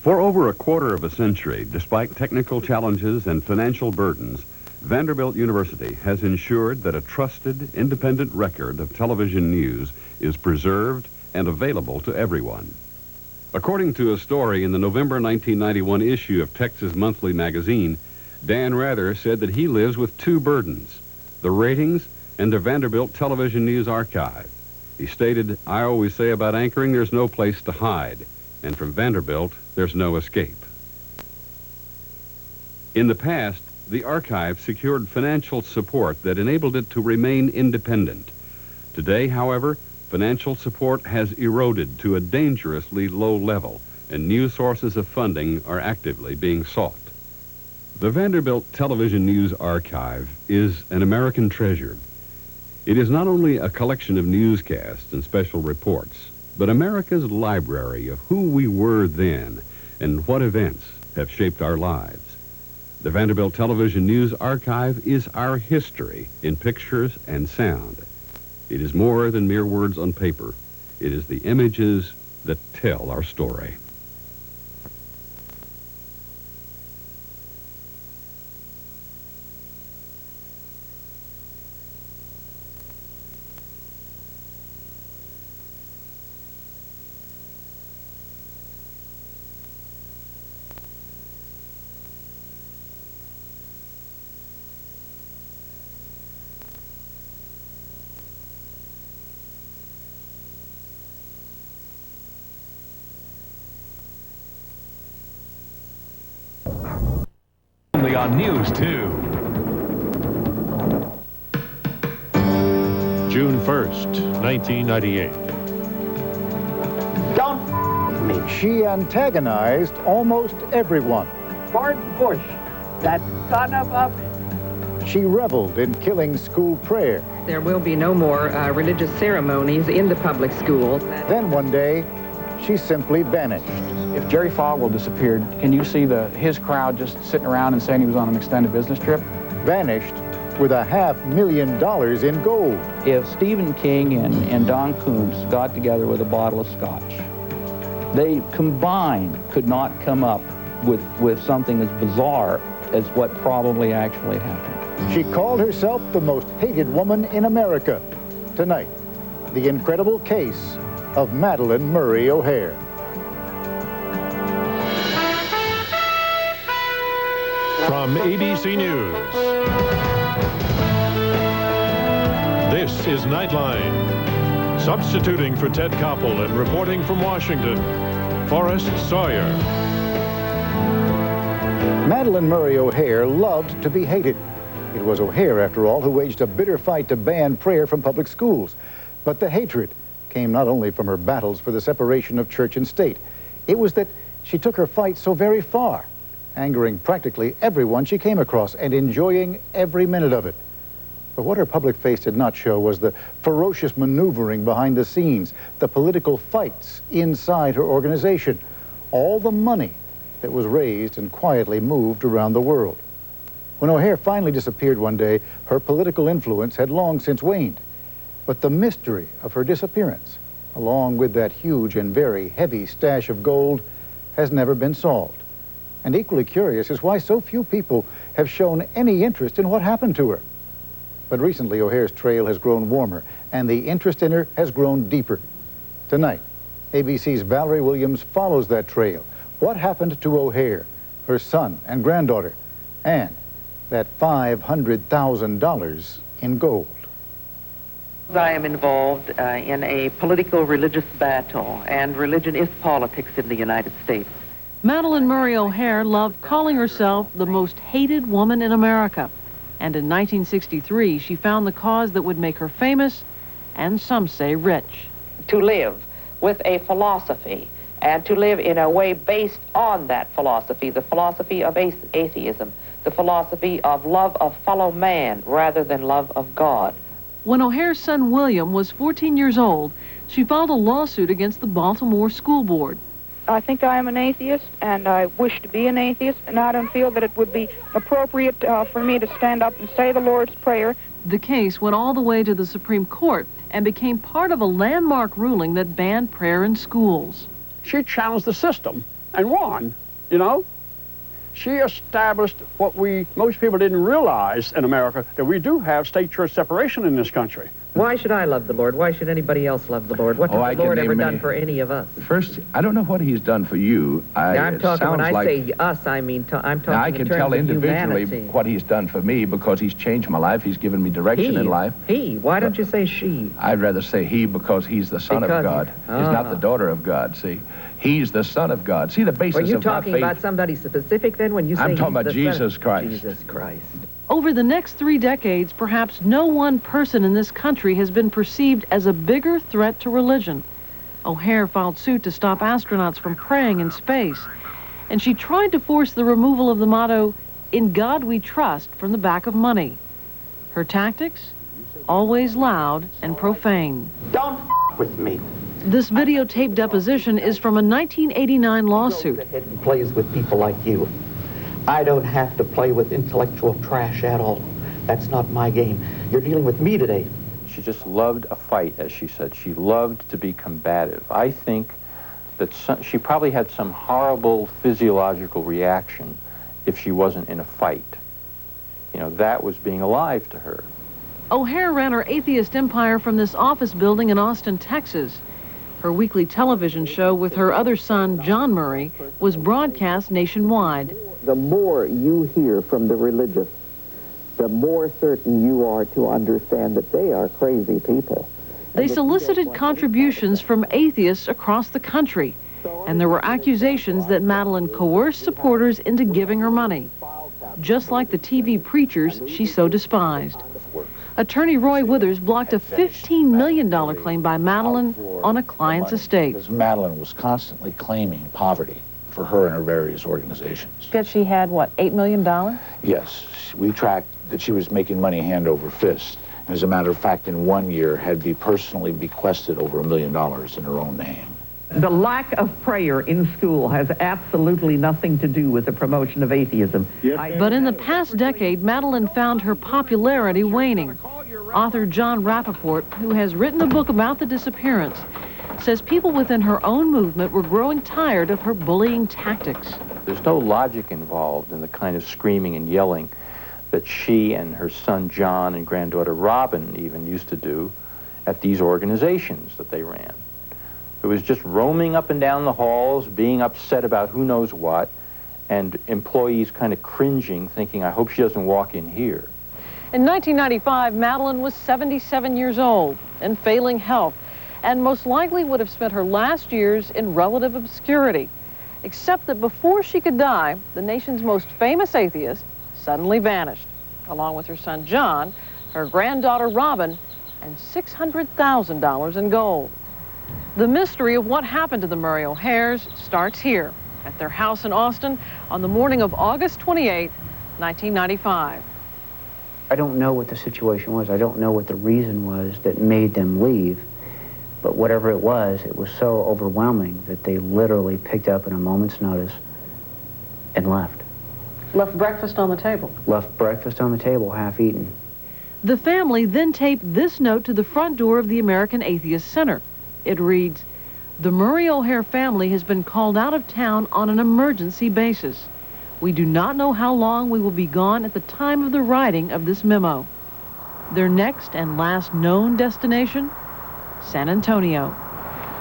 For over a quarter of a century, despite technical challenges and financial burdens, Vanderbilt University has ensured that a trusted, independent record of television news is preserved and available to everyone. According to a story in the November 1991 issue of Texas Monthly magazine, Dan Rather said that he lives with two burdens, the ratings and the Vanderbilt Television News Archive. He stated, "I always say about anchoring, there's no place to hide, and from Vanderbilt, there's no escape." In the past, the archive secured financial support that enabled it to remain independent. Today, however, financial support has eroded to a dangerously low level, and new sources of funding are actively being sought. The Vanderbilt Television News Archive is an American treasure. It is not only a collection of newscasts and special reports, but America's library of who we were then and what events have shaped our lives. The Vanderbilt Television News Archive is our history in pictures and sound. It is more than mere words on paper. It is the images that tell our story. On News 2. June 1st, 1998. Don't me. She antagonized almost everyone. George Bush, that son of a... She reveled in killing school prayer. There will be no more religious ceremonies in the public schools. Then one day, she simply vanished. If Jerry Falwell disappeared, can you see his crowd just sitting around and saying he was on an extended business trip? Vanished with $500,000 in gold. If Stephen King and Don Kuntz got together with a bottle of scotch, they combined could not come up with something as bizarre as what probably actually happened. She called herself the most hated woman in America. Tonight, the incredible case of Madalyn Murray O'Hair. From ABC News, this is Nightline. Substituting for Ted Koppel and reporting from Washington, Forrest Sawyer. Madalyn Murray O'Hair loved to be hated. It was O'Hair, after all, who waged a bitter fight to ban prayer from public schools. But the hatred came not only from her battles for the separation of church and state. It was that she took her fight so very far, angering practically everyone she came across and enjoying every minute of it. But what her public face did not show was the ferocious maneuvering behind the scenes, the political fights inside her organization, all the money that was raised and quietly moved around the world. When O'Hair finally disappeared one day, her political influence had long since waned. But the mystery of her disappearance, along with that huge and very heavy stash of gold, has never been solved. And equally curious is why so few people have shown any interest in what happened to her. But recently, O'Hair's trail has grown warmer, and the interest in her has grown deeper. Tonight, ABC's Valerie Williams follows that trail. What happened to O'Hair, her son and granddaughter, and that $500,000 in gold? I am involved in a political religious battle, and religion is politics in the United States. Madalyn Murray O'Hair loved calling herself the most hated woman in America. And in 1963, she found the cause that would make her famous and some say rich. To live with a philosophy and to live in a way based on that philosophy, the philosophy of atheism, the philosophy of love of fellow man rather than love of God. When O'Hair's son William was 14 years old, she filed a lawsuit against the Baltimore School Board. I think I am an atheist, and I wish to be an atheist, and I don't feel that it would be appropriate for me to stand up and say the Lord's Prayer. The case went all the way to the Supreme Court and became part of a landmark ruling that banned prayer in schools. She challenged the system and won, you know. She established what most people didn't realize in America, that we do have state-church separation in this country. Why should I love the Lord? Why should anybody else love the Lord? What has the Lord ever done for any of us? First, I don't know what he's done for you. I'm talking, when I say us, I mean, I'm talking I can tell individually what he's done for me, because he's changed my life. He's given me direction in life. He. Why don't you say she? I'd rather say he, because he's the son of God. He's not the daughter of God, see? He's the son of God. See, the basis of my faith. Are you talking about somebody specific then when you say I'm talking about Jesus Christ. Jesus Christ. Over the next 3 decades, perhaps no one person in this country has been perceived as a bigger threat to religion. O'Hair filed suit to stop astronauts from praying in space, and she tried to force the removal of the motto, "In God We Trust," from the back of money. Her tactics? Always loud and profane. Don't with me. This videotaped deposition is from a 1989 lawsuit. It plays with people like you. I don't have to play with intellectual trash at all. That's not my game. You're dealing with me today. She just loved a fight, as she said. She loved to be combative. I think that she probably had some horrible physiological reaction if she wasn't in a fight. You know, that was being alive to her. O'Hair ran her atheist empire from this office building in Austin, Texas. Her weekly television show with her other son, John Murray, was broadcast nationwide. The more you hear from the religious, the more certain you are to understand that they are crazy people. They solicited contributions from atheists across the country, and there were accusations that Madalyn coerced supporters into giving her money, just like the TV preachers she so despised. Attorney Roy Withers blocked a $15 million claim by Madalyn on a client's estate. Because Madalyn was constantly claiming poverty for her and her various organizations. That she had, what, $8 million? Yes. We tracked that she was making money hand over fist. And as a matter of fact, in 1 year, had personally bequested over $1 million in her own name. The lack of prayer in school has absolutely nothing to do with the promotion of atheism. But in the past decade, Madalyn found her popularity waning. Author John Rappaport, who has written a book about the disappearance, says people within her own movement were growing tired of her bullying tactics. There's no logic involved in the kind of screaming and yelling that she and her son John and granddaughter Robin even used to do at these organizations that they ran. It was just roaming up and down the halls, being upset about who knows what, and employees kind of cringing, thinking, I hope she doesn't walk in here. In 1995, Madalyn was 77 years old and failing health, and most likely would have spent her last years in relative obscurity, except that before she could die, the nation's most famous atheist suddenly vanished, along with her son John, her granddaughter Robin, and $600,000 in gold. The mystery of what happened to the Murray O'Hairs starts here, at their house in Austin, on the morning of August 28, 1995. I don't know what the situation was. I don't know what the reason was that made them leave. But whatever it was so overwhelming that they literally picked up at a moment's notice and left. Left breakfast on the table. Left breakfast on the table, half eaten. The family then taped this note to the front door of the American Atheist Center. It reads, "The Murray O'Hair family has been called out of town on an emergency basis. We do not know how long we will be gone at the time of the writing of this memo." Their next and last known destination? San Antonio.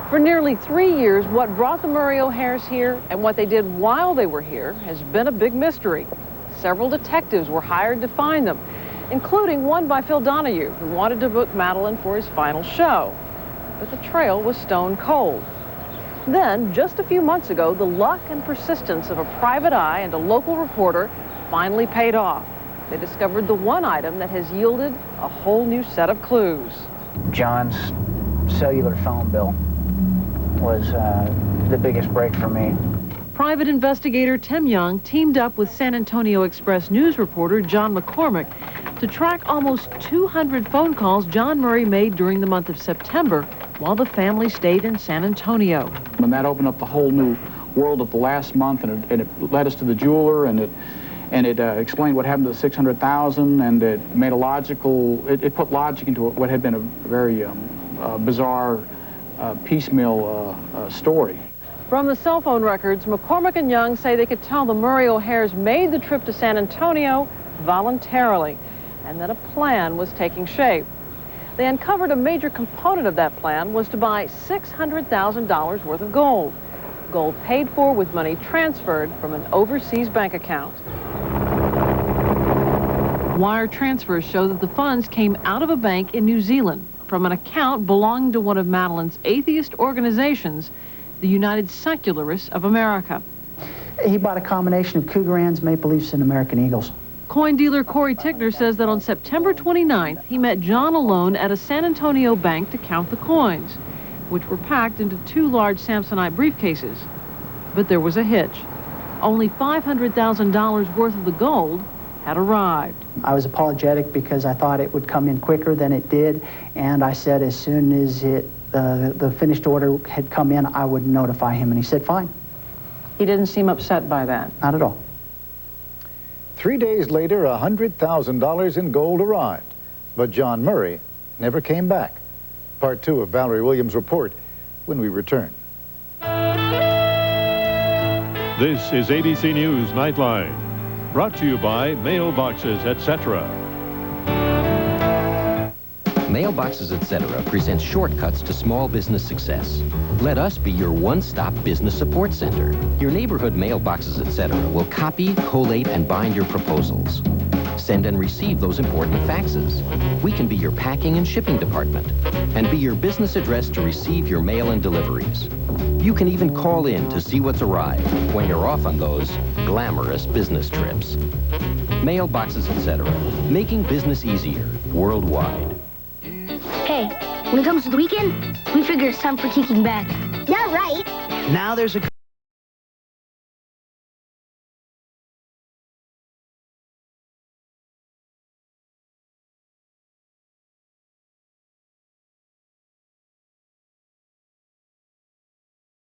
For nearly 3 years, what brought the Murray O'Hairs here and what they did while they were here has been a big mystery. Several detectives were hired to find them, including one by Phil Donahue, who wanted to book Madalyn for his final show. But the trail was stone cold. Then, just a few months ago, the luck and persistence of a private eye and a local reporter finally paid off. They discovered the one item that has yielded a whole new set of clues. John's cellular phone bill was the biggest break for me. Private investigator Tim Young teamed up with San Antonio Express news reporter John McCormick to track almost 200 phone calls John Murray made during the month of September while the family stayed in San Antonio. And that opened up the whole new world of the last month, and it led us to the jeweler, and it explained what happened to the $600,000, and it made it put logic into what had been a very bizarre piecemeal story. From the cell phone records, McCormick and Young say they could tell the Murray O'Hairs made the trip to San Antonio voluntarily, and that a plan was taking shape. They uncovered a major component of that plan was to buy $600,000 worth of gold. Gold paid for with money transferred from an overseas bank account. Wire transfers show that the funds came out of a bank in New Zealand from an account belonging to one of Madalyn's atheist organizations, the United Secularists of America. He bought a combination of Cougarans, Maple Leafs, and American Eagles. Coin dealer Corey Tickner says that on September 29th, he met John alone at a San Antonio bank to count the coins, which were packed into 2 large Samsonite briefcases. But there was a hitch. Only $500,000 worth of the gold had arrived. I was apologetic because I thought it would come in quicker than it did, and I said as soon as the finished order had come in, I would notify him, and he said fine. He didn't seem upset by that. Not at all. 3 days later, $100,000 in gold arrived, but John Murray never came back. Part 2 of Valerie Williams' report when we return. This is ABC News Nightline, brought to you by Mailboxes, etc. Mailboxes, etc. presents shortcuts to small business success. Let us be your one-stop business support center. Your neighborhood Mailboxes, etc. will copy, collate, and bind your proposals. Send and receive those important faxes. We can be your packing and shipping department and be your business address to receive your mail and deliveries. You can even call in to see what's arrived when you're off on those glamorous business trips. Mailboxes, etc. Making business easier worldwide. Hey, when it comes to the weekend, we figure it's time for kicking back. Yeah, right. Now there's a...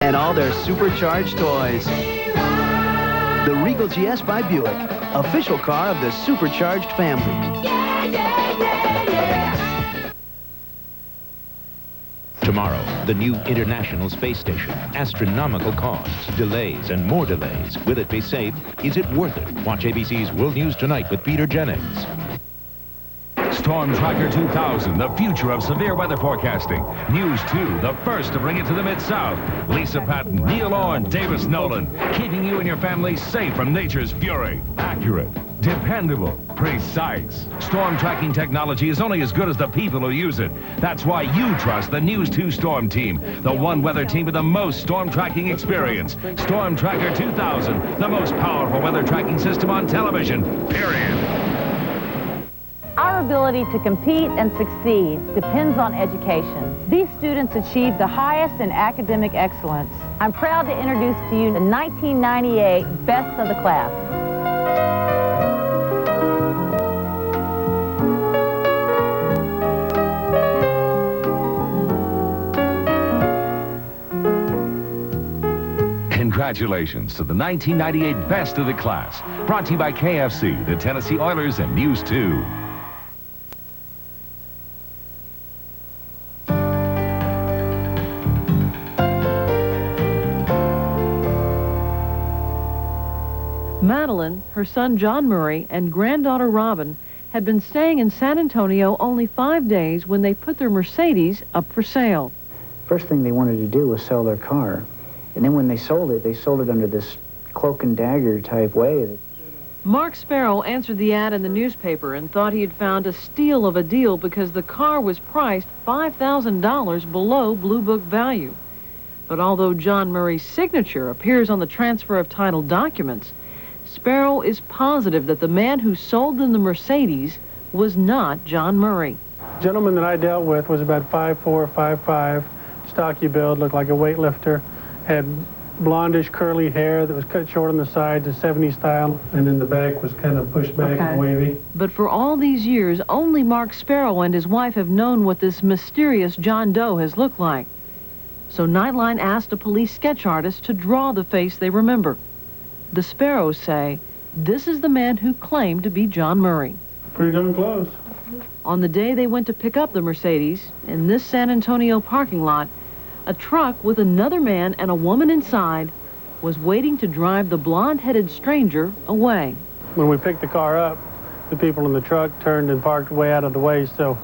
and all their supercharged toys. The Regal GS by Buick, official car of the supercharged family. Yeah, yeah, yeah, yeah. Tomorrow, the new International Space Station. Astronomical costs, delays, and more delays. Will it be safe? Is it worth it? Watch ABC's World News Tonight with Peter Jennings. Storm Tracker 2000, the future of severe weather forecasting. News 2, the first to bring it to the Mid-South. Lisa Patton, Neil Orr, Davis Nolan, keeping you and your family safe from nature's fury. Accurate, dependable, precise. Storm tracking technology is only as good as the people who use it. That's why you trust the News 2 Storm Team, the one weather team with the most storm tracking experience. Storm Tracker 2000, the most powerful weather tracking system on television, period. Our ability to compete and succeed depends on education. These students achieved the highest in academic excellence. I'm proud to introduce to you the 1998 Best of the Class. Congratulations to the 1998 Best of the Class. Brought to you by KFC, the Tennessee Oilers, and News 2. Madalyn, her son John Murray, and granddaughter Robin had been staying in San Antonio only 5 days when they put their Mercedes up for sale. First thing they wanted to do was sell their car. And then when they sold it under this cloak and dagger type way. Mark Sparrow answered the ad in the newspaper and thought he had found a steal of a deal because the car was priced $5,000 below Blue Book value. But although John Murray's signature appears on the transfer of title documents, Sparrow is positive that the man who sold them the Mercedes was not John Murray. The gentleman that I dealt with was about 5'4", 5'5", stocky build, looked like a weightlifter, had blondish curly hair that was cut short on the sides, the 70s style, and then the back was kind of pushed back and wavy. But for all these years, only Mark Sparrow and his wife have known what this mysterious John Doe has looked like. So Nightline asked a police sketch artist to draw the face they remember. The Sparrows say this is the man who claimed to be John Murray. Pretty darn close. On the day they went to pick up the Mercedes, in this San Antonio parking lot, A truck with another man and a woman inside was waiting to drive the blonde-headed stranger away. When we picked the car up, the people in the truck turned and parked way out of the way, so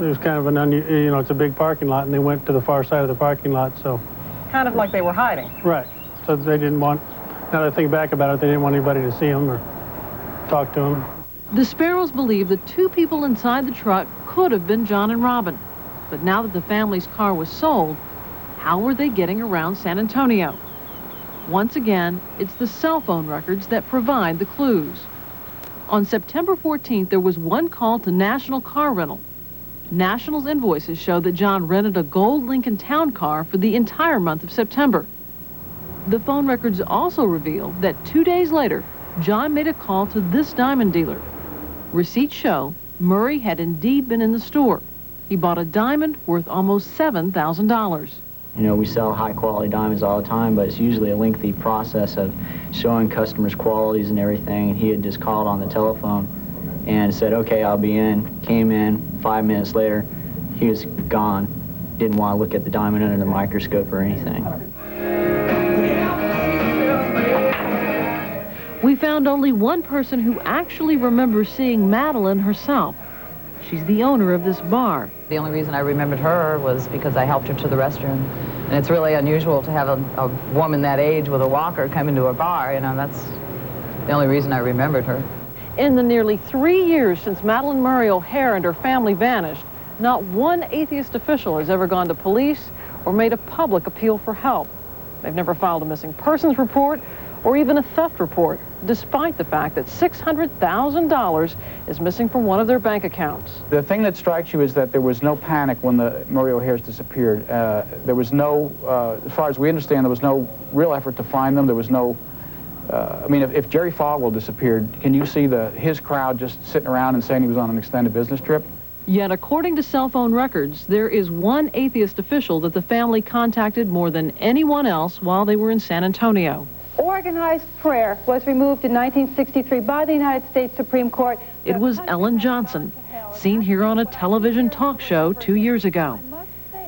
it was kind of an it's a big parking lot, and they went to the far side of the parking lot, so. Kind of like they were hiding. Right. So they didn't want, now that I think back about it, they didn't want anybody to see them or talk to them. The Sparrows believe the two people inside the truck could have been John and Robin. But now that the family's car was sold, how were they getting around San Antonio? Once again, it's the cell phone records that provide the clues. On September 14th, there was one call to National Car Rental. National's invoices show that John rented a gold Lincoln Town car for the entire month of September. The phone records also reveal that 2 days later, John made a call to this diamond dealer. Receipts show Murray had indeed been in the store. He bought a diamond worth almost $7,000. You know, we sell high-quality diamonds all the time, but it's usually a lengthy process of showing customers qualities and everything. And he had just called on the telephone and said, okay, I'll be in. Came in, 5 minutes later, he was gone. Didn't want to look at the diamond under the microscope or anything. We found only one person who actually remembers seeing Madalyn herself. She's the owner of this bar. The only reason I remembered her was because I helped her to the restroom. And it's really unusual to have a woman that age with a walker come into a bar. You know, that's the only reason I remembered her. In the nearly 3 years since Madalyn Murray O'Hair and her family vanished, not one atheist official has ever gone to police or made a public appeal for help. They've never filed a missing persons report or even a theft report, despite the fact that $600,000 is missing from one of their bank accounts. The thing that strikes you is that there was no panic when the Murray O'Hairs disappeared. There was no, as far as we understand, there was no real effort to find them. There was no, I mean, if Jerry Falwell disappeared, can you see his crowd just sitting around and saying he was on an extended business trip? Yet, according to cell phone records, there is one atheist official that the family contacted more than anyone else while they were in San Antonio. Organized prayer was removed in 1963 by the United States Supreme Court. It was Ellen Johnson, seen here on a television talk show 2 years ago.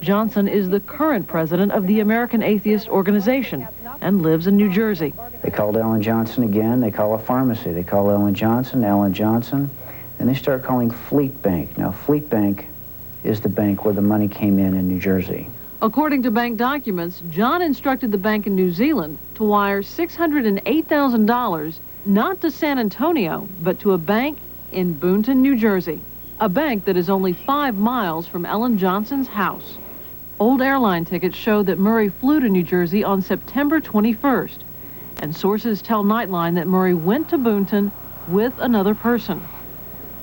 Johnson is the current president of the American Atheist Organization and lives in New Jersey. They called Ellen Johnson again. They call a pharmacy. They call Ellen Johnson, and they start calling Fleet Bank. Now, Fleet Bank is the bank where the money came in New Jersey. According to bank documents, John instructed the bank in New Zealand to wire $608,000 not to San Antonio, but to a bank in Boonton, New Jersey, a bank that is only 5 miles from Ellen Johnson's house. Old airline tickets show that Murray flew to New Jersey on September 21st, and sources tell Nightline that Murray went to Boonton with another person.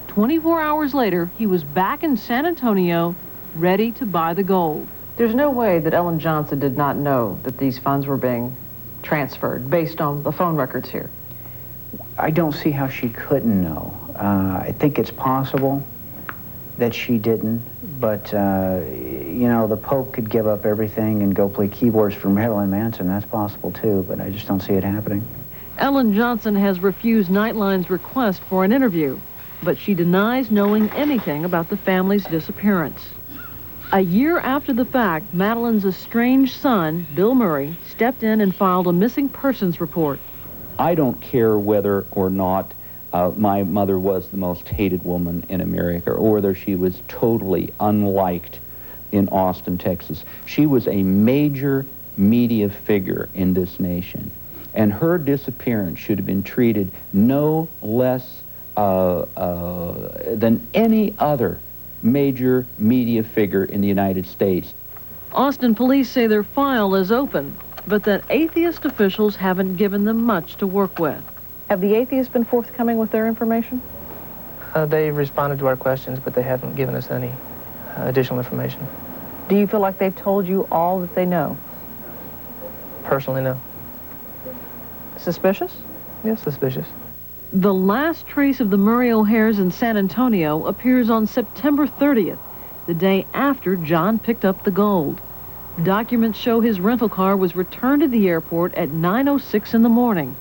24 hours later, he was back in San Antonio, ready to buy the gold. There's no way that Ellen Johnson did not know that these funds were being transferred based on the phone records here. I don't see how she couldn't know. I think it's possible that she didn't, but, you know, the Pope could give up everything and go play keyboards for Marilyn Manson. That's possible, too, but I just don't see it happening. Ellen Johnson has refused Nightline's request for an interview, but she denies knowing anything about the family's disappearance. A year after the fact, Madalyn's estranged son, Bill Murray, stepped in and filed a missing persons report. I don't care whether or not my mother was the most hated woman in America, or whether she was totally unliked in Austin, Texas. She was a major media figure in this nation, and her disappearance should have been treated no less than any other major media figure in the United States. Austin police say their file is open, but that atheist officials haven't given them much to work with. Have the atheists been forthcoming with their information? They responded to our questions, but they haven't given us any additional information. Do you feel like they've told you all that they know? Personally, no. Suspicious? Yes, suspicious. The last trace of the Murray O'Hairs in San Antonio appears on September 30th, the day after John picked up the gold. Documents show his rental car was returned to the airport at 9:06 in the morning.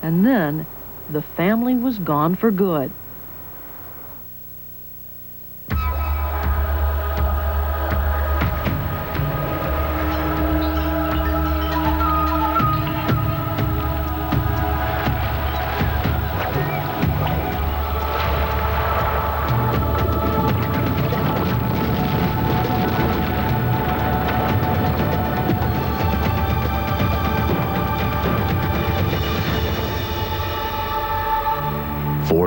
And then, the family was gone for good.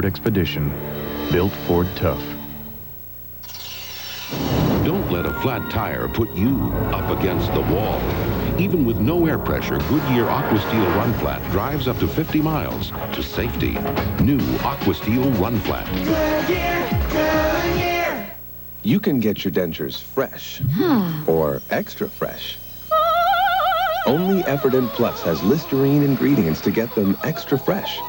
Ford Expedition. Built Ford tough. Don't let a flat tire put you up against the wall. Even with no air pressure, Goodyear AquaSteel Run Flat drives up to 50 miles to safety. New AquaSteel Run Flat. Goodyear. You can get your dentures fresh or extra fresh. Only Effordent Plus has Listerine ingredients to get them extra fresh.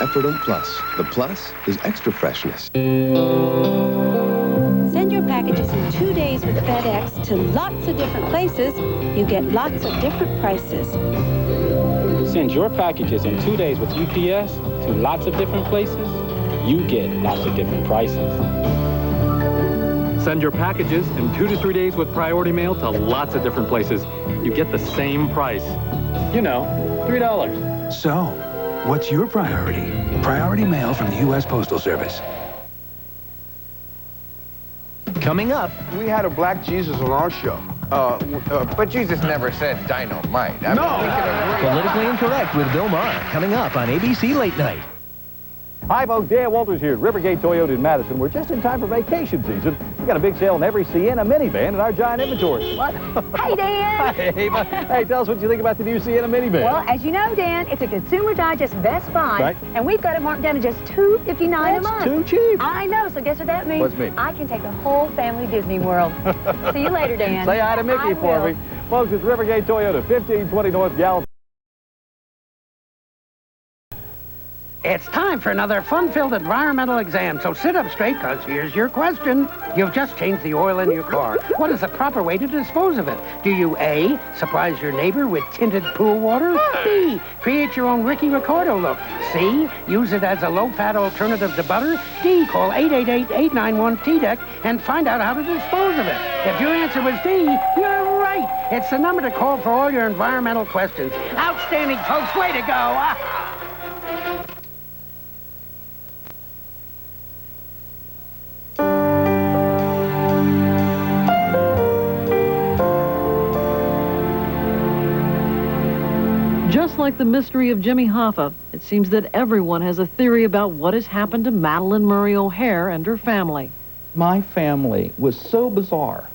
Effordent Plus. The plus is extra freshness. Send your packages in 2 days with FedEx to lots of different places. You get lots of different prices. Send your packages in 2 days with UPS to lots of different places. You get lots of different prices. Send your packages in 2 to 3 days with Priority Mail to lots of different places. You get the same price. You know, $3. So, what's your priority? Priority Mail from the U.S. Postal Service. Coming up, we had a black Jesus on our show. But Jesus never said dynamite. I mean, we can agree. Politically Incorrect with Bill Maher, coming up on ABC Late Night. Hi, folks. Dan Walters here at Rivergate Toyota in Madison. We're just in time for vacation season. We got a big sale on every Sienna minivan in our giant inventory. What? Hey, Dan. Hey, tell us what you think about the new Sienna minivan. Well, as you know, Dan, it's a Consumer Digest Best Buy, right, and we've got it marked down to just $259 a month. That's too cheap. I know. So guess what that means? What's me? I can take the whole family to Disney World. See you later, Dan. Say hi to Mickey for me. Folks, it's Rivergate Toyota, 1520 North Gallup. It's time for another fun-filled environmental exam, so sit up straight, because here's your question. You've just changed the oil in your car. What is the proper way to dispose of it? Do you A, surprise your neighbor with tinted pool water? B, create your own Ricky Ricardo look? C, use it as a low-fat alternative to butter? D, call 888-891-TDEC and find out how to dispose of it. If your answer was D, you're right. It's the number to call for all your environmental questions. Outstanding, folks. Way to go. Just like the mystery of Jimmy Hoffa, it seems that everyone has a theory about what has happened to Madalyn Murray O'Hair and her family. My family was so bizarre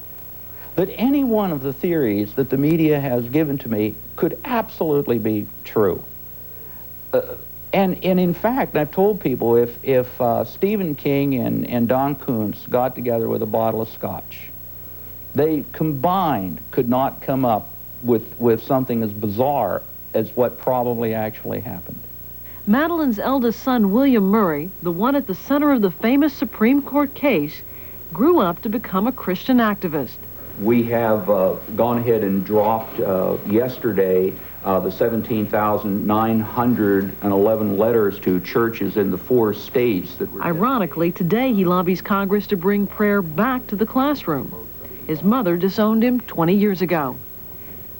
that any one of the theories that the media has given to me could absolutely be true. And in fact, I've told people if Stephen King and Don Kuntz got together with a bottle of scotch, they combined could not come up with something as bizarre as what probably actually happened. Madalyn's eldest son, William Murray, the one at the center of the famous Supreme Court case, grew up to become a Christian activist. We have gone ahead and dropped yesterday the 17,911 letters to churches in the 4 states that were... Ironically, today he lobbies Congress to bring prayer back to the classroom. His mother disowned him 20 years ago.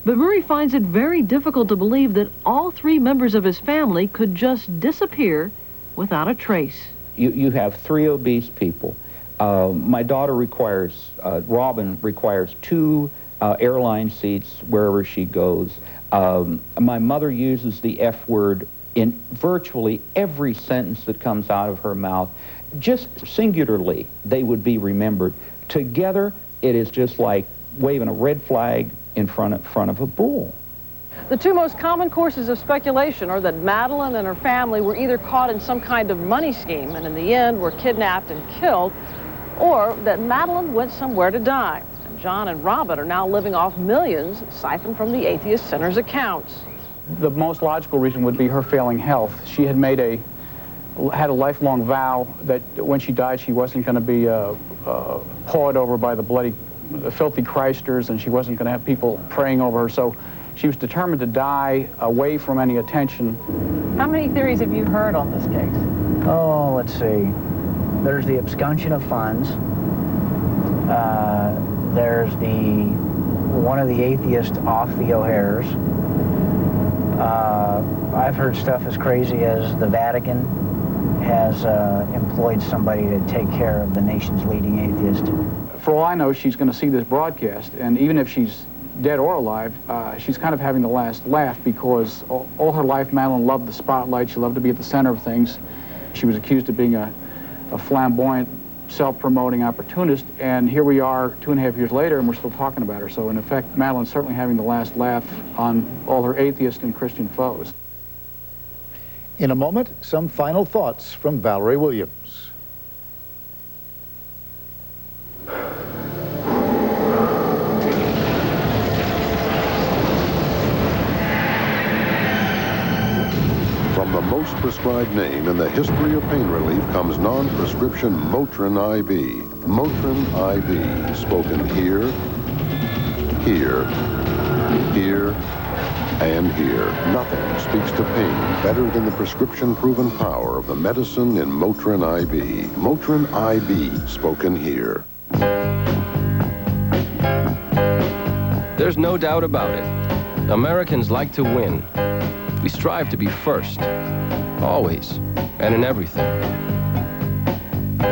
But Murray finds it very difficult to believe that all 3 members of his family could just disappear without a trace. You have 3 obese people. My daughter requires, Robin requires 2 airline seats wherever she goes. My mother uses the F word in virtually every sentence that comes out of her mouth. Just singularly, they would be remembered. Together, it is just like waving a red flag in front of a bull. The 2 most common courses of speculation are that Madalyn and her family were either caught in some kind of money scheme and in the end were kidnapped and killed, or that Madalyn went somewhere to die. And John and Robin are now living off millions siphoned from the Atheist Center's accounts. The most logical reason would be her failing health. She had had a lifelong vow that when she died she wasn't going to be pawed over by the filthy Christers, and she wasn't going to have people praying over her, so she was determined to die away from any attention. How many theories have you heard on this case? Oh, let's see. There's the absconding of funds. There's one of the atheists off the O'Hairs. I've heard stuff as crazy as the Vatican has employed somebody to take care of the nation's leading atheist. For all I know, she's going to see this broadcast, and even if she's dead or alive, she's kind of having the last laugh because all her life Madalyn loved the spotlight. She loved to be at the center of things. She was accused of being a flamboyant, self-promoting opportunist, and here we are 2.5 years later and we're still talking about her. So in effect, Madalyn's certainly having the last laugh on all her atheist and Christian foes. In a moment, some final thoughts from Valerie Williams. From the most prescribed name in the history of pain relief comes non-prescription Motrin IB. Motrin IB, spoken here, here, here, and here. Nothing speaks to pain better than the prescription-proven power of the medicine in Motrin IB. Motrin IB, spoken here. There's no doubt about it. Americans like to win. We strive to be first, always, and in everything.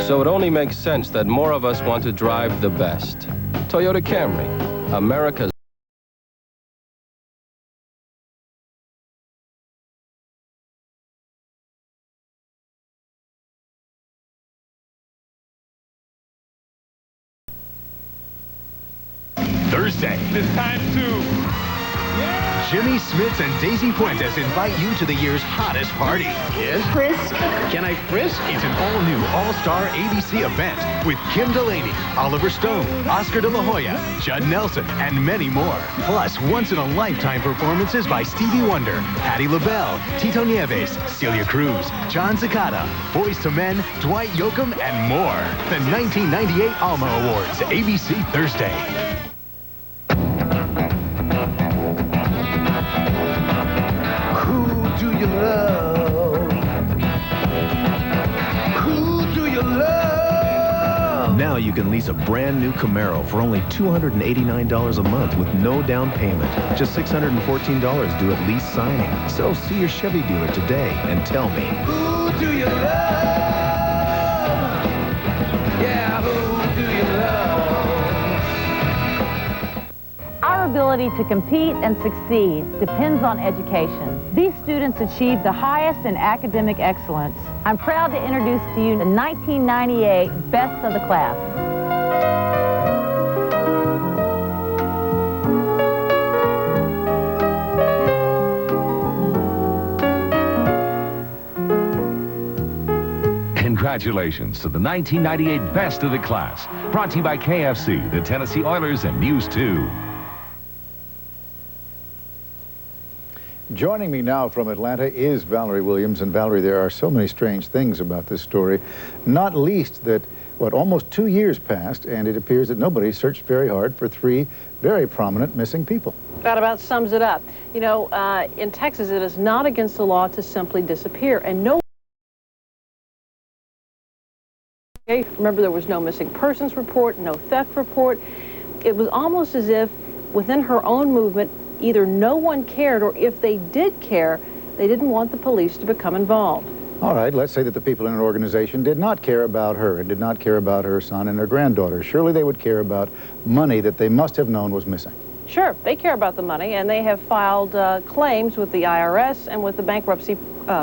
So it only makes sense that more of us want to drive the best. Toyota Camry, America's Thursday. It's time to... Jimmy Smits and Daisy Fuentes invite you to the year's hottest party. Yes? Frisk. Can I frisk? It's an all-new, all-star ABC event with Kim Delaney, Oliver Stone, Oscar de la Hoya, Judd Nelson, and many more. Plus, once-in-a-lifetime performances by Stevie Wonder, Patti LaBelle, Tito Nieves, Celia Cruz, John Cicada, Boyz II Men, Dwight Yoakam, and more. The 1998 Alma Awards, ABC Thursday. Do you love? Who do you love? Now you can lease a brand new Camaro for only $289 a month with no down payment. Just $614 due at lease signing. So see your Chevy dealer today and tell me. Who do you love? Yeah, who do you love? Our ability to compete and succeed depends on education. These students achieved the highest in academic excellence. I'm proud to introduce to you the 1998 Best of the Class. Congratulations to the 1998 Best of the Class. Brought to you by KFC, the Tennessee Oilers, and News 2. Joining me now from Atlanta is Valerie Williams. And Valerie, there are so many strange things about this story, not least that, almost 2 years passed, and it appears that nobody searched very hard for 3 very prominent missing people. That about sums it up. You know, in Texas, it is not against the law to simply disappear, and no. Remember, there was no missing persons report, no theft report. It was almost as if within her own movement, either no one cared, or if they did care, they didn't want the police to become involved. All right, let's say that the people in an organization did not care about her and did not care about her son and her granddaughter. Surely they would care about money that they must have known was missing. Sure, they care about the money, and they have filed claims with the IRS and with the bankruptcy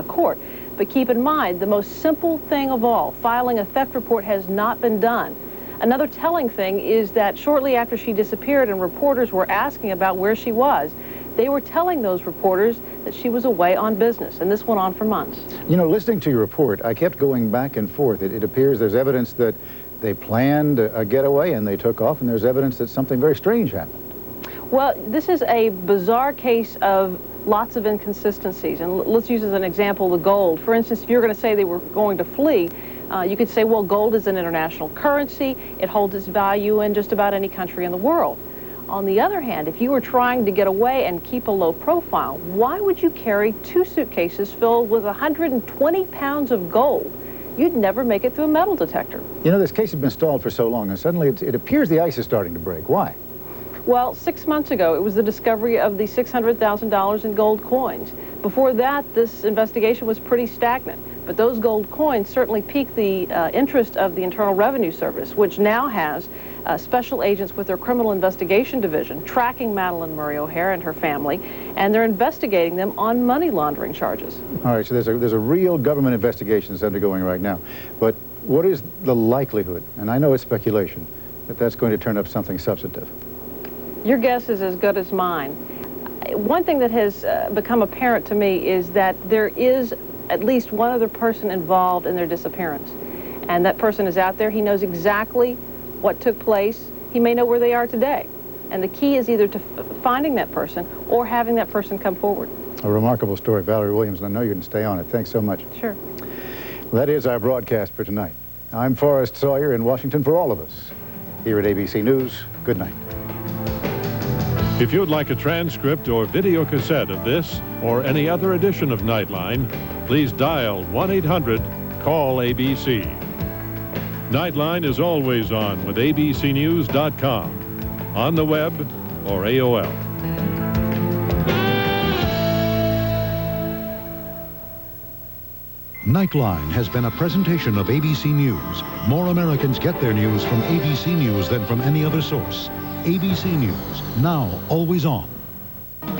court. But keep in mind, the most simple thing of all, filing a theft report, has not been done. Another telling thing is that shortly after she disappeared and reporters were asking about where she was, they were telling those reporters that she was away on business, and this went on for months. You know, listening to your report, I kept going back and forth. It appears there's evidence that they planned a getaway and they took off, and there's evidence that something very strange happened. Well, this is a bizarre case of lots of inconsistencies, and let's use as an example the gold. For instance, if you're going to say they were going to flee, you could say, well, gold is an international currency. It holds its value in just about any country in the world. On the other hand, if you were trying to get away and keep a low profile, why would you carry 2 suitcases filled with 120 pounds of gold? You'd never make it through a metal detector. You know, this case has been stalled for so long, and suddenly it appears the ice is starting to break. Why? Well, 6 months ago, it was the discovery of the $600,000 in gold coins. Before that, this investigation was pretty stagnant. But those gold coins certainly piqued the interest of the Internal Revenue Service, which now has special agents with their Criminal Investigation Division tracking Madalyn Murray O'Hair and her family, and they're investigating them on money laundering charges. All right, so there's a real government investigation that's undergoing right now. But what is the likelihood, and I know it's speculation, that that's going to turn up something substantive? Your guess is as good as mine. One thing that has become apparent to me is that there is at least one other person involved in their disappearance. And that person is out there. He knows exactly what took place. He may know where they are today. And the key is either to finding that person or having that person come forward. A remarkable story, Valerie Williams, and I know you can stay on it. Thanks so much. Sure. That is our broadcast for tonight. I'm Forrest Sawyer in Washington for all of us. Here at ABC News, good night. If you'd like a transcript or video cassette of this or any other edition of Nightline, please dial 1-800-CALL-ABC. Nightline is always on with abcnews.com, on the web or AOL. Nightline has been a presentation of ABC News. More Americans get their news from ABC News than from any other source. ABC News, now always on.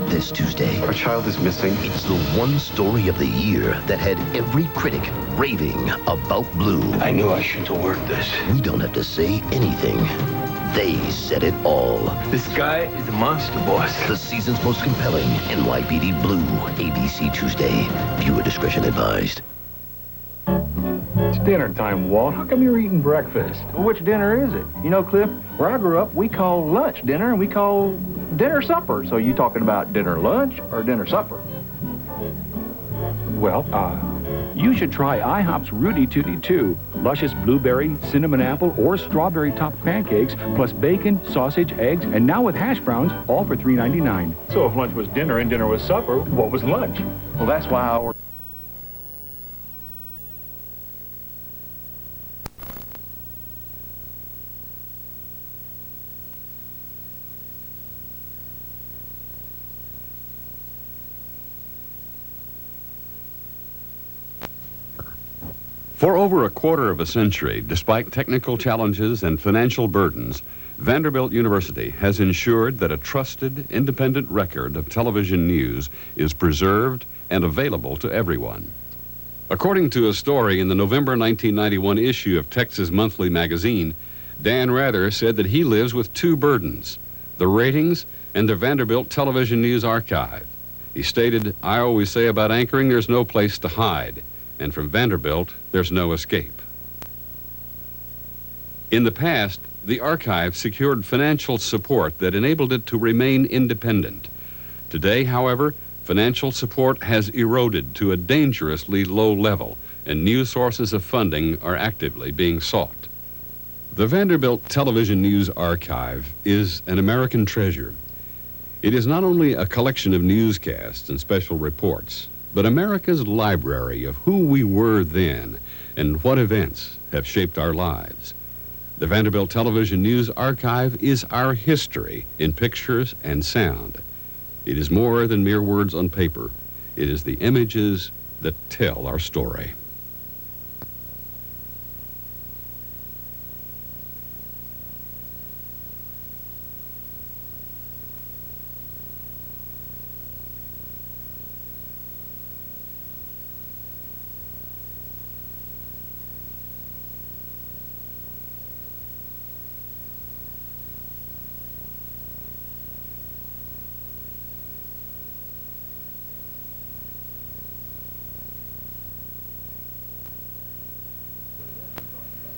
This Tuesday, our child is missing. It's the one story of the year that had every critic raving about Blue. I knew I shouldn't have worked this. We don't have to say anything. They said it all. This guy is a monster, boss. The season's most compelling NYPD Blue, ABC Tuesday. Viewer discretion advised. It's dinner time, Walt. How come you're eating breakfast? Well, which dinner is it? You know, Cliff, where I grew up, we call lunch dinner and we call dinner supper. So you talking about dinner lunch or dinner supper? Well, you should try IHOP's Rudy Tooty 2. Luscious blueberry, cinnamon apple, or strawberry topped pancakes, plus bacon, sausage, eggs, and now with hash browns, all for $3.99. So if lunch was dinner and dinner was supper, what was lunch? Well, that's why I ordered. For over a quarter of a century, despite technical challenges and financial burdens, Vanderbilt University has ensured that a trusted, independent record of television news is preserved and available to everyone. According to a story in the November 1991 issue of Texas Monthly magazine, Dan Rather said that he lives with two burdens, the ratings and the Vanderbilt Television News Archive. He stated, "I always say about anchoring, there's no place to hide. And from Vanderbilt, there's no escape." In the past, the archive secured financial support that enabled it to remain independent. Today, however, financial support has eroded to a dangerously low level, and new sources of funding are actively being sought. The Vanderbilt Television News Archive is an American treasure. It is not only a collection of newscasts and special reports, but America's library of who we were then and what events have shaped our lives. The Vanderbilt Television News Archive is our history in pictures and sound. It is more than mere words on paper. It is the images that tell our story.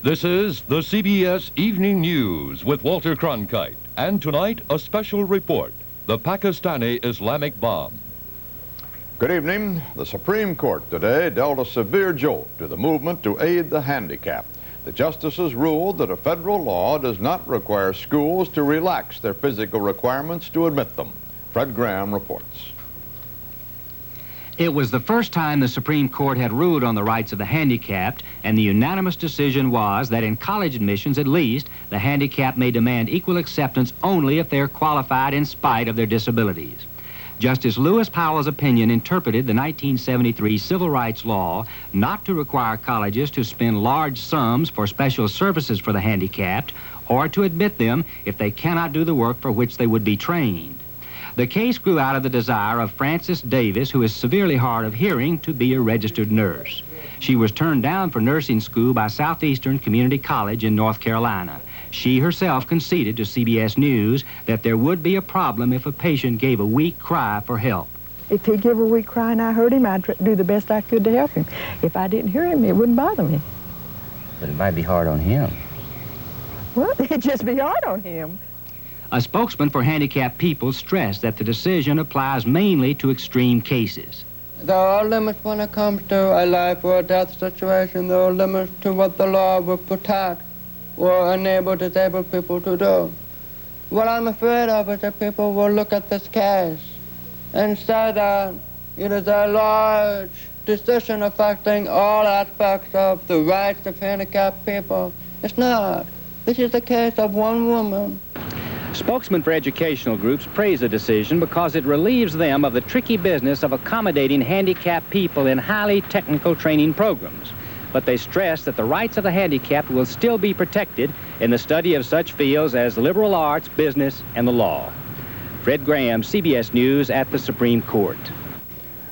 This is the CBS Evening News with Walter Cronkite. And tonight, a special report, the Pakistani Islamic bomb. Good evening. The Supreme Court today dealt a severe jolt to the movement to aid the handicapped. The justices ruled that a federal law does not require schools to relax their physical requirements to admit them. Fred Graham reports. It was the first time the Supreme Court had ruled on the rights of the handicapped, and the unanimous decision was that in college admissions at least, the handicapped may demand equal acceptance only if they're qualified in spite of their disabilities. Justice Lewis Powell's opinion interpreted the 1973 civil rights law not to require colleges to spend large sums for special services for the handicapped or to admit them if they cannot do the work for which they would be trained. The case grew out of the desire of Frances Davis, who is severely hard of hearing, to be a registered nurse. She was turned down for nursing school by Southeastern Community College in North Carolina. She herself conceded to CBS News that there would be a problem if a patient gave a weak cry for help. If he gave a weak cry and I heard him, I'd do the best I could to help him. If I didn't hear him, it wouldn't bother me. But it might be hard on him. Well, it'd just be hard on him. A spokesman for handicapped people stressed that the decision applies mainly to extreme cases. There are limits when it comes to a life or a death situation. There are limits to what the law will protect or enable disabled people to do. What I'm afraid of is that people will look at this case and say that it is a large decision affecting all aspects of the rights of handicapped people. It's not. This is the case of one woman. Spokesmen for educational groups praise the decision because it relieves them of the tricky business of accommodating handicapped people in highly technical training programs. But they stress that the rights of the handicapped will still be protected in the study of such fields as liberal arts, business, and the law. Fred Graham, CBS News at the Supreme Court.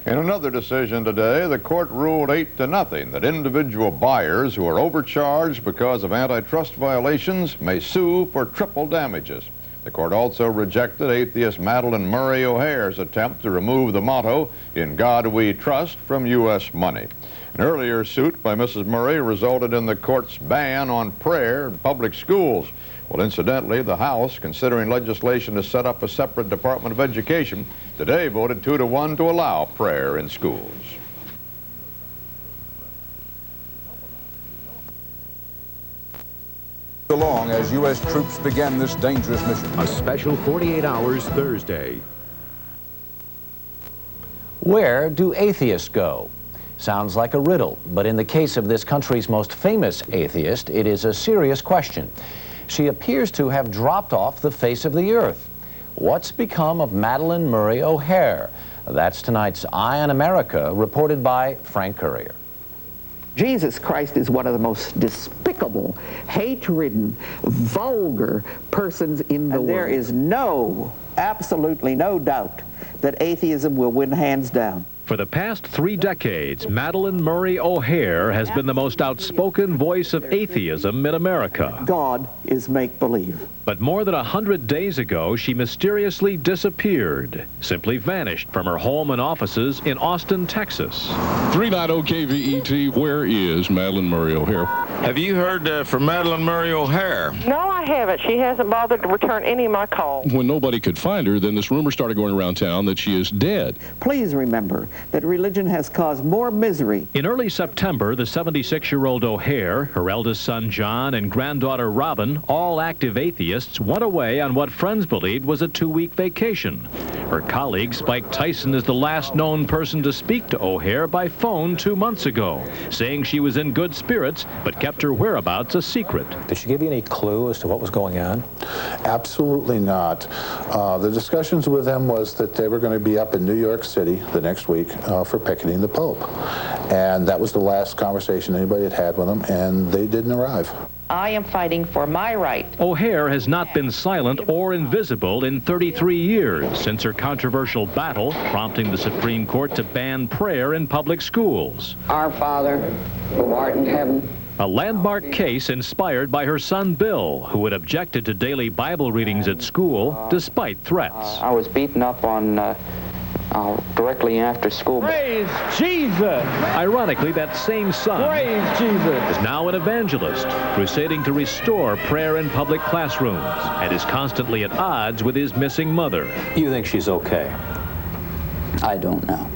In another decision today, the court ruled 8-0 that individual buyers who are overcharged because of antitrust violations may sue for triple damages. The court also rejected atheist Madalyn Murray O'Hair's attempt to remove the motto, "In God We Trust," from U.S. money. An earlier suit by Mrs. Murray resulted in the court's ban on prayer in public schools. Well, incidentally, the House, considering legislation to set up a separate Department of Education, today voted 2-1 to allow prayer in schools. Along as U.S. troops began this dangerous mission. A special 48 hours Thursday. Where do atheists go? Sounds like a riddle, but in the case of this country's most famous atheist, it is a serious question. She appears to have dropped off the face of the earth. What's become of Madalyn Murray O'Hair? That's tonight's Eye on America, reported by Frank Courier. Jesus Christ is one of the most despicable, hate-ridden, vulgar persons in the world. There is absolutely no doubt that atheism will win hands down. For the past 3 decades, Madalyn Murray O'Hair has been the most outspoken voice of atheism in America. God is make-believe. But more than 100 days ago, she mysteriously disappeared, simply vanished from her home and offices in Austin, Texas. 390 KVET, where is Madalyn Murray O'Hair? Have you heard from Madalyn Murray O'Hair? No, I haven't. She hasn't bothered to return any of my calls. When nobody could find her, then this rumor started going around town that she is dead. Please remember that religion has caused more misery. In early September, the 76-year-old O'Hair, her eldest son John, and granddaughter Robin, all active atheists, went away on what friends believed was a 2-week vacation. Her colleague, Spike Tyson, is the last known person to speak to O'Hair by phone 2 months ago, saying she was in good spirits, but kept her whereabouts a secret. Did she give you any clue as to what was going on? Absolutely not. The discussions with them was that they were going to be up in New York City the next week for picketing the Pope. And that was the last conversation anybody had had with them, and they didn't arrive. I am fighting for my right. O'Hair has not been silent or invisible in 33 years since her controversial battle, prompting the Supreme Court to ban prayer in public schools. Our Father, who art in heaven. A landmark case inspired by her son Bill, who had objected to daily Bible readings at school despite threats. I was beaten up on directly after school. Praise Jesus! Ironically, that same son Praise Jesus! is now an evangelist, crusading to restore prayer in public classrooms, and is constantly at odds with his missing mother. You think she's okay? I don't know.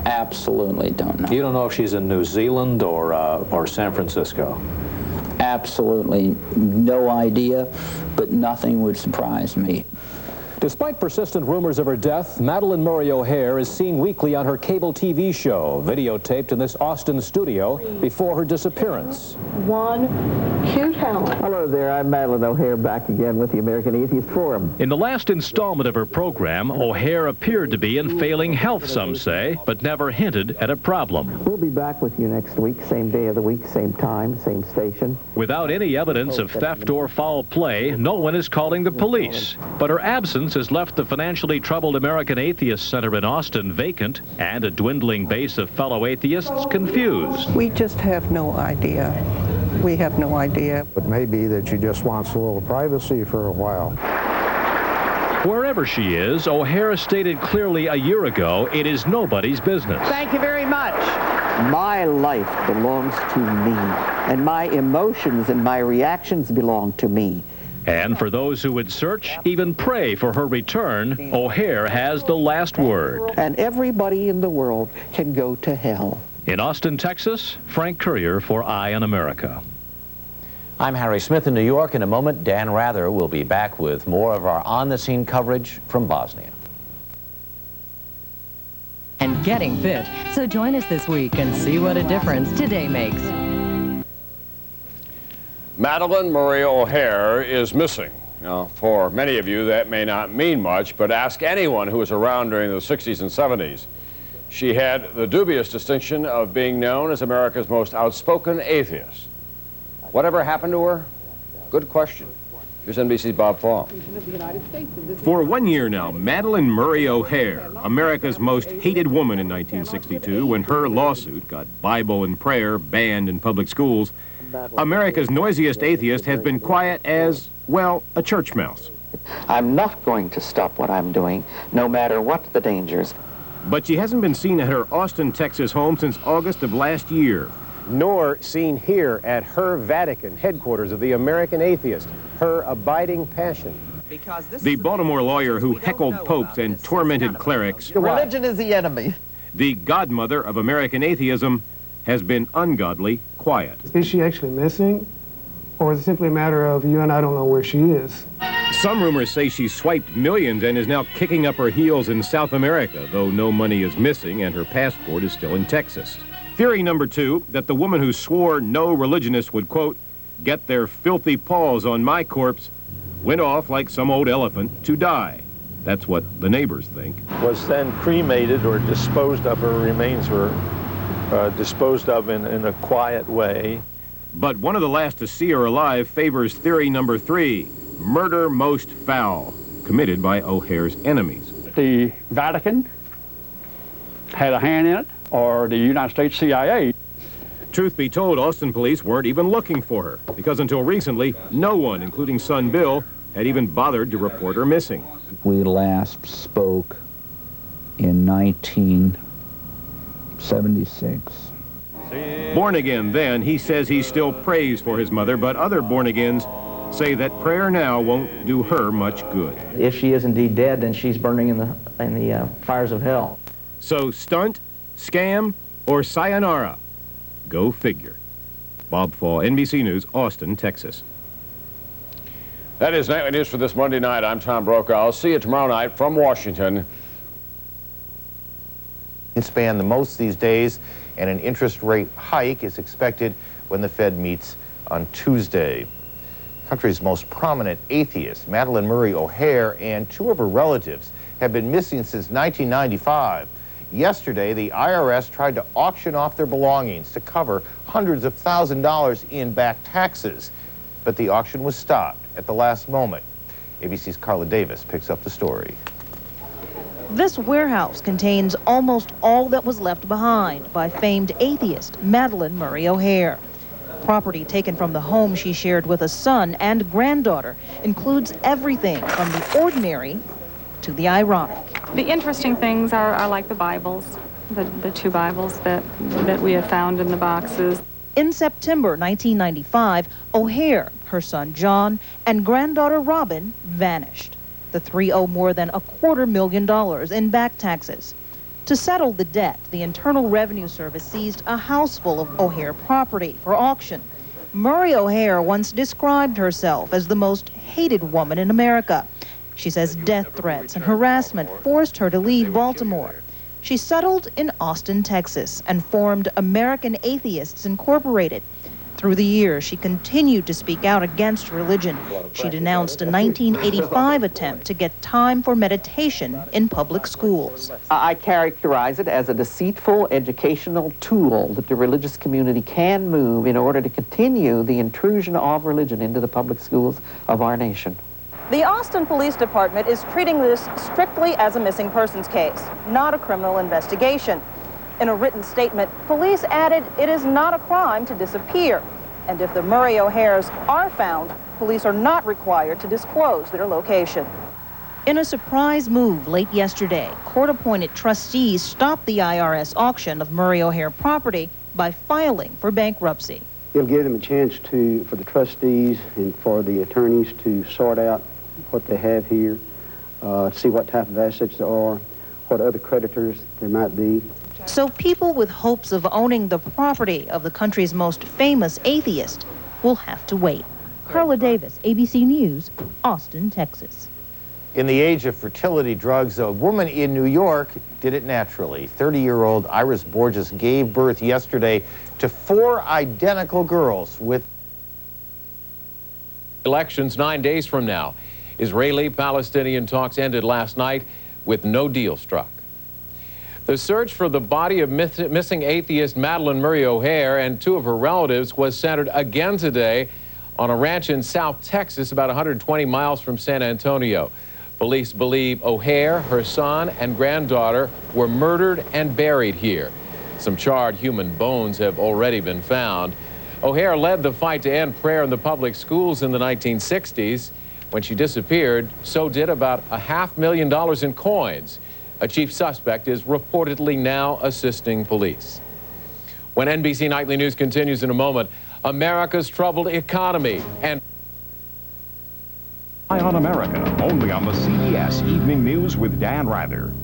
Absolutely don't know. You don't know if she's in New Zealand or San Francisco? Absolutely no idea, but nothing would surprise me. Despite persistent rumors of her death, Madalyn Murray O'Hair is seen weekly on her cable TV show, videotaped in this Austin studio before her disappearance. One cute Helen. Hello there, I'm Madalyn O'Hair, back again with the American Atheist Forum. In the last installment of her program, O'Hair appeared to be in failing health, some say, but never hinted at a problem. We'll be back with you next week, same day of the week, same time, same station. Without any evidence of theft or foul play, no one is calling the police. But her absence has left the financially troubled American Atheist Center in Austin vacant and a dwindling base of fellow atheists confused. We just have no idea. We have no idea. It may be that she just wants a little privacy for a while. Wherever she is, O'Hair stated clearly a year ago, it is nobody's business. Thank you very much. My life belongs to me, and my emotions and my reactions belong to me. And for those who would search, even pray for her return, O'Hair has the last word. And everybody in the world can go to hell. In Austin, Texas, Frank Courier for Eye on America. I'm Harry Smith in New York. In a moment, Dan Rather will be back with more of our on-the-scene coverage from Bosnia. And getting fit. So join us this week and see what a difference today makes. Madalyn Murray O'Hair is missing. Now, for many of you, that may not mean much, but ask anyone who was around during the 60s and 70s. She had the dubious distinction of being known as America's most outspoken atheist. Whatever happened to her? Good question. Here's NBC's Bob Fall. For 1 year now, Madalyn Murray O'Hair, America's most hated woman in 1962, when her lawsuit got Bible and prayer banned in public schools, America's noisiest atheist has been quiet as, well, a church mouse. I'm not going to stop what I'm doing, no matter what the dangers. But she hasn't been seen at her Austin, Texas home since August of last year. Nor seen here at her Vatican, headquarters of the American Atheist, her abiding passion. The Baltimore lawyer who heckled popes and tormented clerics, Religion is the enemy. the godmother of American atheism, has been ungodly quiet. Is she actually missing? Or is it simply a matter of you and I don't know where she is? Some rumors say she swiped millions and is now kicking up her heels in South America, though no money is missing and her passport is still in Texas. Theory number 2, that the woman who swore no religionists would, quote, get their filthy paws on my corpse, went off like some old elephant to die. That's what the neighbors think. Was then cremated or disposed of, her remains were disposed of in a quiet way. But one of the last to see her alive favors theory number 3, murder most foul, committed by O'Hair's enemies. The Vatican had a hand in it, or the United States CIA. Truth be told, Austin police weren't even looking for her, because until recently, no one, including son Bill, had even bothered to report her missing. We last spoke in 1976. Born again then, he says he still prays for his mother, but other born-agains say that prayer now won't do her much good. If she is indeed dead, then she's burning in the fires of hell. So stunt, scam, or sayonara? Go figure. Bob Fall, NBC News, Austin, Texas. That is Nightly News for this Monday night. I'm Tom Brokaw. I'll see you tomorrow night from Washington. Span the most these days, and an interest rate hike is expected when the Fed meets on Tuesday. Country's most prominent atheist, Madalyn Murray O'Hair, and 2 of her relatives have been missing since 1995. Yesterday, the IRS tried to auction off their belongings to cover hundreds of thousands of dollars in back taxes, but the auction was stopped at the last moment. ABC's Carla Davis picks up the story. This warehouse contains almost all that was left behind by famed atheist Madalyn Murray O'Hair. Property taken from the home she shared with a son and granddaughter includes everything from the ordinary to the ironic. The interesting things are like the Bibles, the 2 Bibles that we have found in the boxes. In September 1995, O'Hair, her son John, and granddaughter Robin vanished. The 3 owe more than $250,000 in back taxes. To settle the debt, the Internal Revenue Service seized a house full of O'Hair property for auction. Murray O'Hair once described herself as the most hated woman in America. She says death threats and harassment forced her to leave Baltimore. She settled in Austin, Texas, and formed American Atheists Incorporated. Through the years, she continued to speak out against religion. She denounced a 1985 attempt to get time for meditation in public schools. I characterize it as a deceitful educational tool that the religious community can move in order to continue the intrusion of religion into the public schools of our nation. The Austin Police Department is treating this strictly as a missing persons case, not a criminal investigation. In a written statement, police added it is not a crime to disappear. And if the Murray O'Hairs are found, police are not required to disclose their location. In a surprise move late yesterday, court-appointed trustees stopped the IRS auction of Murray O'Hair property by filing for bankruptcy. It'll give them a chance for the trustees and for the attorneys to sort out what they have here, see what type of assets there are, what other creditors there might be. So people with hopes of owning the property of the country's most famous atheist will have to wait. Carla Davis, ABC News, Austin, Texas. In the age of fertility drugs, a woman in New York did it naturally. 30-year-old Iris Borges gave birth yesterday to 4 identical girls with elections 9 days from now. Israeli-Palestinian talks ended last night with no deal struck. The search for the body of missing atheist Madalyn Murray O'Hair and 2 of her relatives was centered again today on a ranch in South Texas, about 120 miles from San Antonio. Police believe O'Hair, her son, and granddaughter were murdered and buried here. Some charred human bones have already been found. O'Hair led the fight to end prayer in the public schools in the 1960s. When she disappeared, so did about $500,000 in coins. A chief suspect is reportedly now assisting police. When NBC Nightly News continues in a moment, America's troubled economy and Eye on America, only on the CBS Evening News with Dan Rather.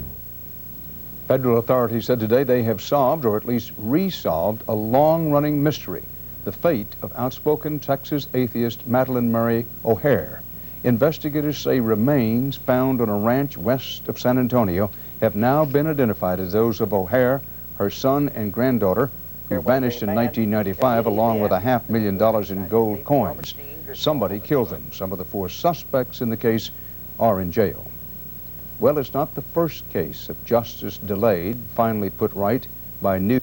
Federal authorities said today they have solved, or at least resolved, a long-running mystery, the fate of outspoken Texas atheist Madalyn Murray O'Hair. Investigators say remains found on a ranch west of San Antonio have now been identified as those of O'Hair, her son and granddaughter, who vanished in 1995 along with $500,000 in gold coins. Somebody killed them. Some of the 4 suspects in the case are in jail. Well, it's not the first case of justice delayed, finally put right by new